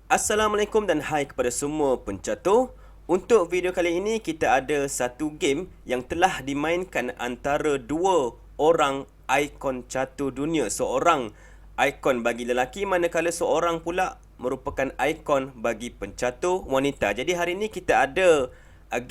Assalamualaikum dan hai kepada semua pencatur. Untuk video kali ini kita ada satu game yang telah dimainkan antara dua orang ikon catur dunia. Seorang ikon bagi lelaki manakala seorang pula merupakan ikon bagi pencatur wanita. Jadi hari ini kita ada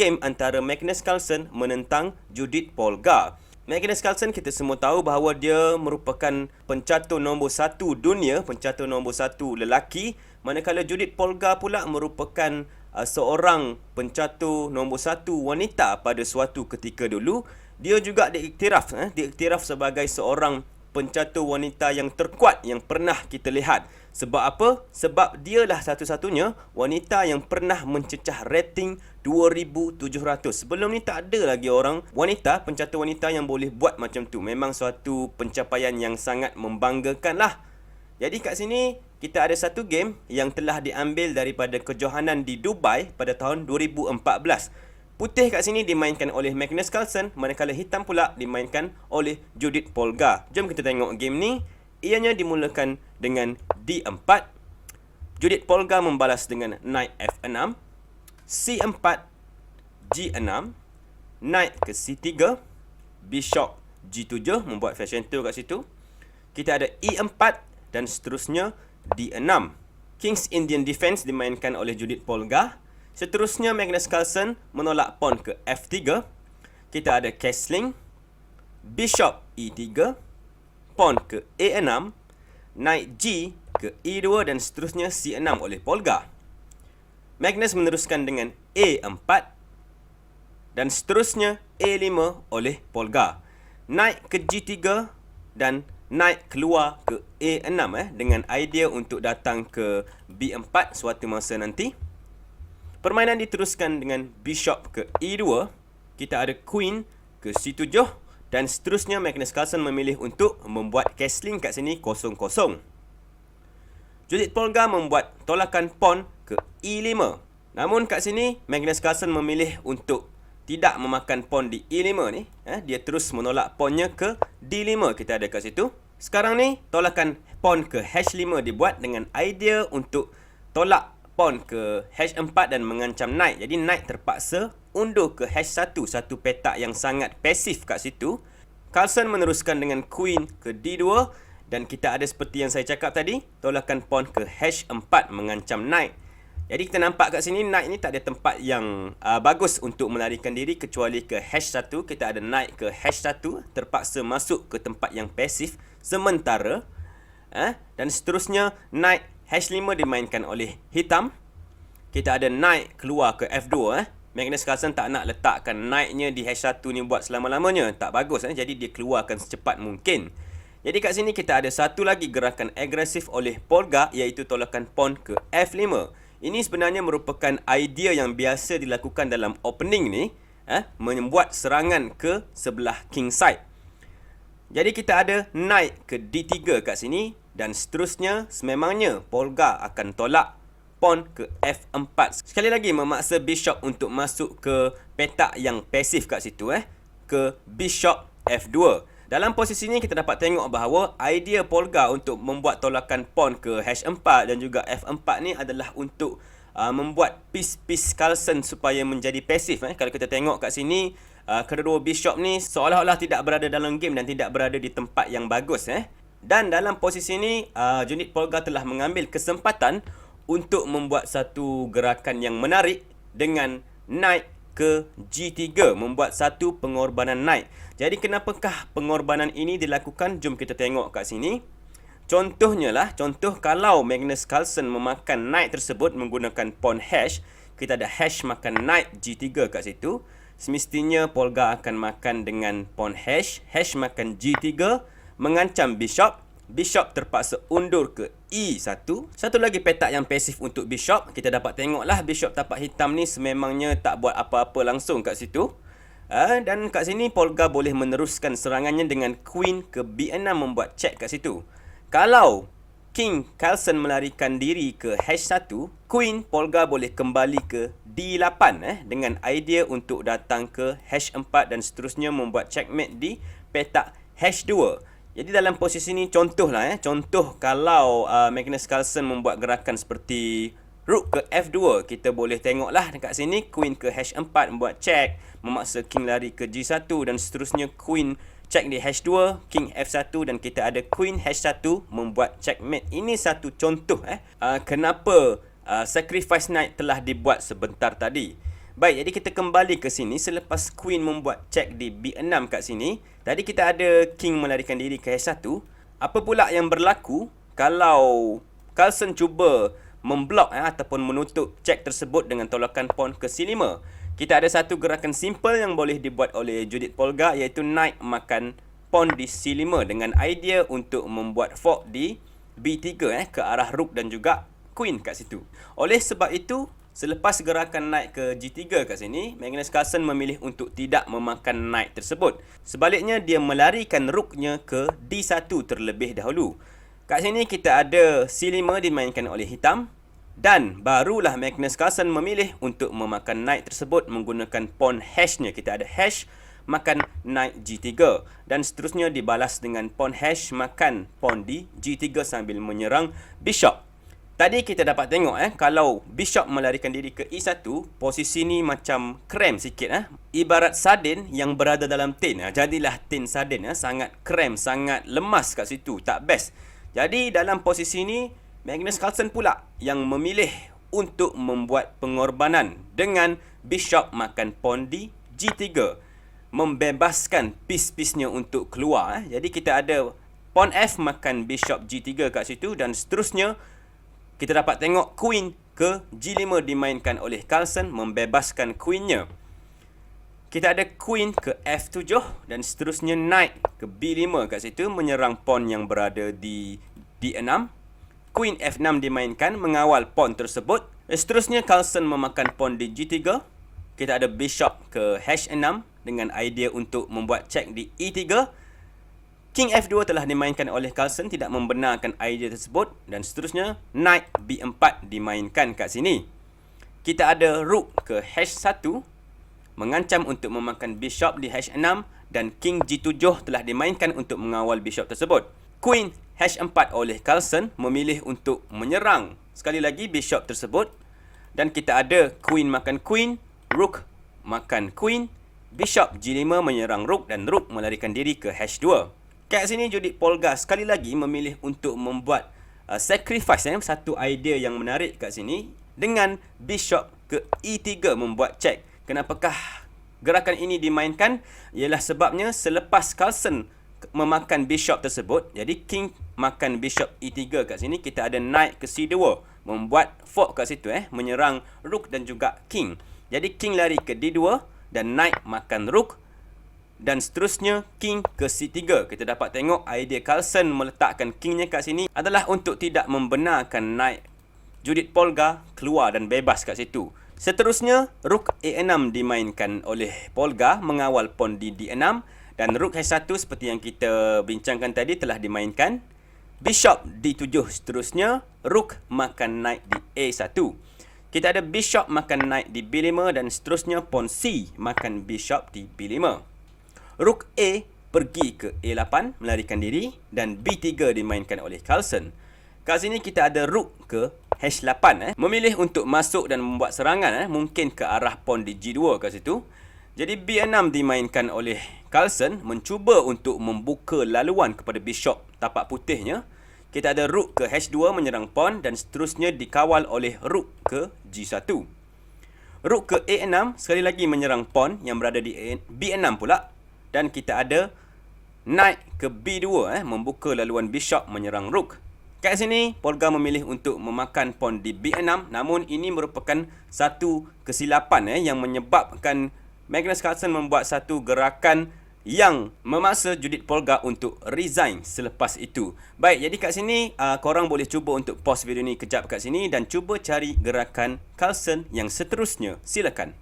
game antara Magnus Carlsen menentang Judith Polgar. Magnus Carlsen kita semua tahu bahawa dia merupakan pencatur nombor satu dunia, pencatur nombor satu lelaki. Manakala Judith Polgar pula merupakan seorang pencatur nombor satu wanita pada suatu ketika dulu. Dia juga diiktiraf sebagai seorang pencatur wanita yang terkuat yang pernah kita lihat. Sebab apa? Sebab dialah satu-satunya wanita yang pernah mencecah rating 2,700. Sebelum ni tak ada lagi orang wanita, pencatur wanita yang boleh buat macam tu. Memang suatu pencapaian yang sangat membanggakan lah. Jadi kat sini kita ada satu game yang telah diambil daripada kejohanan di Dubai pada tahun 2014. Putih kat sini dimainkan oleh Magnus Carlsen, manakala hitam pula dimainkan oleh Judith Polgar. Jom kita tengok game ni. Ianya dimulakan dengan D4. Judith Polgar membalas dengan Knight F6, C4, G6, Knight ke C3, Bishop G7 membuat crescendo kat situ. Kita ada E4 dan seterusnya D6. King's Indian Defense dimainkan oleh Judith Polgar. Seterusnya Magnus Carlsen menolak pawn ke F3. Kita ada castling, Bishop E3, pawn ke A6, Knight G ke E2 dan seterusnya C6 oleh Polgar. Magnus meneruskan dengan A4 dan seterusnya A5 oleh Polgar. Knight ke G3 dan Knight keluar ke A6 dengan idea untuk datang ke B4 suatu masa nanti. Permainan diteruskan dengan Bishop ke E2. Kita ada Queen ke C7 dan seterusnya Magnus Carlsen memilih untuk membuat castling kat sini 0-0. Judith Polgar membuat tolakan pawn ke E5. Namun kat sini Magnus Carlsen memilih untuk tidak memakan pawn di E5 ni. Dia terus menolak pawnnya ke D5 kita ada kat situ. Sekarang ni tolakan pawn ke H5 dibuat dengan idea untuk tolak pawn ke H4 dan mengancam knight. Jadi knight terpaksa undur ke H1, satu petak yang sangat pasif kat situ. Carlsen meneruskan dengan Queen ke D2 dan kita ada seperti yang saya cakap tadi, tolakan pawn ke H4 mengancam knight. Jadi kita nampak kat sini knight ni tak ada tempat yang bagus untuk melarikan diri kecuali ke H1. Kita ada knight ke H1 terpaksa masuk ke tempat yang pasif sementara. Dan seterusnya knight H5 dimainkan oleh hitam. Kita ada knight keluar ke F2. Magnus Carlsen tak nak letakkan knight-nya di H1 ni buat selama-lamanya. Tak bagus. Jadi dia keluarkan secepat mungkin. Jadi kat sini kita ada satu lagi gerakan agresif oleh Polgar, iaitu tolakan pawn ke F5. Ini sebenarnya merupakan idea yang biasa dilakukan dalam opening ni. Membuat serangan ke sebelah king side. Jadi kita ada knight ke D3 kat sini. Dan seterusnya sememangnya Polgar akan tolak pawn ke F4. Sekali lagi memaksa Bishop untuk masuk ke petak yang pasif kat situ. Ke Bishop F2. Dalam posisi ini kita dapat tengok bahawa idea Polgar untuk membuat tolakan pawn ke H4 dan juga F4 ni adalah untuk membuat piece Carlsen supaya menjadi pasif. Kalau kita tengok kat sini, kedua Bishop ni seolah-olah tidak berada dalam game dan tidak berada di tempat yang bagus. Dan dalam posisi ini, Judith Polgar telah mengambil kesempatan untuk membuat satu gerakan yang menarik dengan knight ke G3, membuat satu pengorbanan knight. Jadi kenapakah pengorbanan ini dilakukan? Jom kita tengok kat sini. Contoh kalau Magnus Carlsen memakan knight tersebut menggunakan pawn hash, kita ada hash makan knight G3 kat situ. Semestinya Polgar akan makan dengan pawn hash, hash makan G3, mengancam Bishop. Bishop terpaksa undur ke E1. Satu lagi petak yang pasif untuk Bishop. Kita dapat tengoklah Bishop tapak hitam ni sememangnya tak buat apa-apa langsung kat situ. Dan kat sini Polgar boleh meneruskan serangannya dengan Queen ke B6 membuat check kat situ. Kalau King Carlsen melarikan diri ke H1, Queen Polgar boleh kembali ke D8 dengan idea untuk datang ke H4 dan seterusnya membuat checkmate di petak H2. Jadi dalam posisi ni contoh kalau Magnus Carlsen membuat gerakan seperti Rook ke F2, kita boleh tengoklah dekat sini Queen ke H4 membuat check, memaksa King lari ke G1 dan seterusnya Queen check di H2, King F1 dan kita ada Queen H1 membuat checkmate. Ini satu contoh kenapa sacrifice knight telah dibuat sebentar tadi. Baik, jadi kita kembali ke sini selepas Queen membuat check di B6 kat sini. Tadi kita ada King melarikan diri ke H1. Apa pula yang berlaku kalau Carlsen cuba memblok ataupun menutup check tersebut dengan tolakan pawn ke C5. Kita ada satu gerakan simple yang boleh dibuat oleh Judith Polgar, iaitu knight makan pawn di C5 dengan idea untuk membuat fork di B3 ke arah rook dan juga queen kat situ. Oleh sebab itu, selepas gerakan knight ke G3 kat sini, Magnus Carlsen memilih untuk tidak memakan knight tersebut. Sebaliknya, dia melarikan rooknya ke D1 terlebih dahulu. Kat sini kita ada C5 dimainkan oleh hitam. Dan barulah Magnus Carlsen memilih untuk memakan knight tersebut menggunakan pawn hashnya. Kita ada hash makan knight G3. Dan seterusnya dibalas dengan pawn hash makan pawn di G3 sambil menyerang bishop. Tadi kita dapat tengok kalau bishop melarikan diri ke E1, posisi ni macam krem sikit Ibarat sardin yang berada dalam tin. Jadilah tin sardin sangat krem, sangat lemas kat situ, tak best. Jadi dalam posisi ni Magnus Carlsen pula yang memilih untuk membuat pengorbanan dengan bishop makan pawn di G3. Membebaskan piece-piece-nya untuk keluar. Jadi kita ada pawn F makan bishop G3 kat situ dan seterusnya kita dapat tengok queen ke G5 dimainkan oleh Carlsen membebaskan queennya. Kita ada queen ke F7 dan seterusnya knight ke B5 kat situ menyerang pawn yang berada di D6. Queen F6 dimainkan mengawal pawn tersebut. Seterusnya Carlsen memakan pawn di G3. Kita ada bishop ke H6 dengan idea untuk membuat check di E3. King F2 telah dimainkan oleh Carlsen, tidak membenarkan idea tersebut. Dan seterusnya knight B4 dimainkan kat sini. Kita ada rook ke H1 mengancam untuk memakan bishop di H6 dan King G7 telah dimainkan untuk mengawal bishop tersebut. Queen H4 oleh Carlsen memilih untuk menyerang sekali lagi bishop tersebut. Dan kita ada queen makan queen, rook makan queen, bishop G5 menyerang rook dan rook melarikan diri ke H2. Kat sini Judith Polgar sekali lagi memilih untuk membuat sacrifice satu idea yang menarik kat sini dengan bishop ke E3 membuat check. Kenapakah gerakan ini dimainkan? Ialah sebabnya selepas Carlsen memakan bishop tersebut, jadi king makan bishop E3 kat sini, kita ada knight ke C2 membuat fork kat situ menyerang rook dan juga king. Jadi king lari ke D2 dan knight makan rook dan seterusnya king ke C3. Kita dapat tengok idea Carlsen meletakkan kingnya kat sini adalah untuk tidak membenarkan knight Judith Polgar keluar dan bebas kat situ. Seterusnya rook A6 dimainkan oleh Polgar mengawal pawn di D6. Dan rook H1 seperti yang kita bincangkan tadi telah dimainkan. Bishop D7 seterusnya. Rook makan knight di A1. Kita ada bishop makan knight di B5 dan seterusnya pawn C makan bishop di B5. Rook A pergi ke A8 melarikan diri dan B3 dimainkan oleh Carlsen. Kat sini kita ada rook ke H8 memilih untuk masuk dan membuat serangan mungkin ke arah pawn di G2 kat situ. Jadi B6 dimainkan oleh Carlsen mencuba untuk membuka laluan kepada bishop tapak putihnya. Kita ada rook ke H2 menyerang pawn dan seterusnya dikawal oleh rook ke G1. Rook ke A6 sekali lagi menyerang pawn yang berada di B6 pula. Dan kita ada knight ke B2 membuka laluan bishop menyerang rook. Kat sini Polgar memilih untuk memakan pawn di B6, namun ini merupakan satu kesilapan yang menyebabkan Magnus Carlsen membuat satu gerakan yang memaksa Judith Polgar untuk resign selepas itu. Baik, jadi kat sini korang boleh cuba untuk pause video ni kejap kat sini dan cuba cari gerakan Carlsen yang seterusnya. Silakan.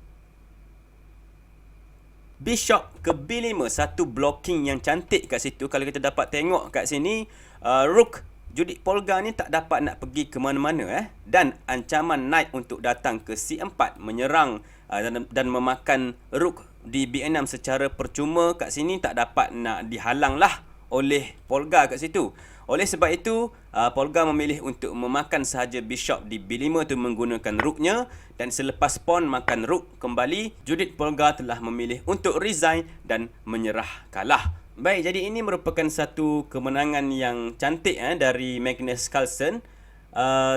Bishop ke B5, satu blocking yang cantik kat situ. Kalau kita dapat tengok kat sini, rook Judith Polgar ni tak dapat nak pergi ke mana-mana dan ancaman knight untuk datang ke C4 menyerang dan memakan rook di B6 secara percuma kat sini tak dapat nak dihalang lah oleh Polgar kat situ. Oleh sebab itu, Polgar memilih untuk memakan sahaja Bishop di B5 tu menggunakan rooknya, dan selepas pawn makan rook kembali, Judith Polgar telah memilih untuk resign dan menyerah kalah. Baik, jadi ini merupakan satu kemenangan yang cantik dari Magnus Carlsen.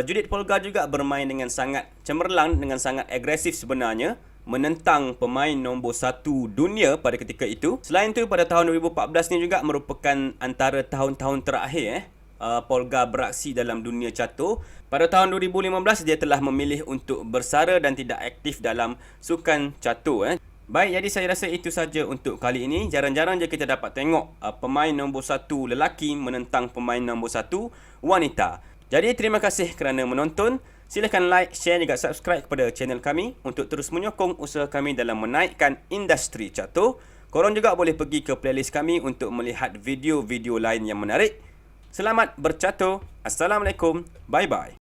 Judith Polgar juga bermain dengan sangat cemerlang, dengan sangat agresif sebenarnya, menentang pemain nombor 1 dunia pada ketika itu. Selain itu, pada tahun 2014 ni juga merupakan antara tahun-tahun terakhir Polgar beraksi dalam dunia catur. Pada tahun 2015 dia telah memilih untuk bersara dan tidak aktif dalam sukan catur. Baik, jadi saya rasa itu saja untuk kali ini. Jarang-jarang je kita dapat tengok pemain nombor 1 lelaki menentang pemain nombor 1 wanita. Jadi terima kasih kerana menonton. Silakan like, share juga subscribe kepada channel kami untuk terus menyokong usaha kami dalam menaikkan industri catur. Korang juga boleh pergi ke playlist kami untuk melihat video-video lain yang menarik. Selamat bercatur. Assalamualaikum. Bye-bye.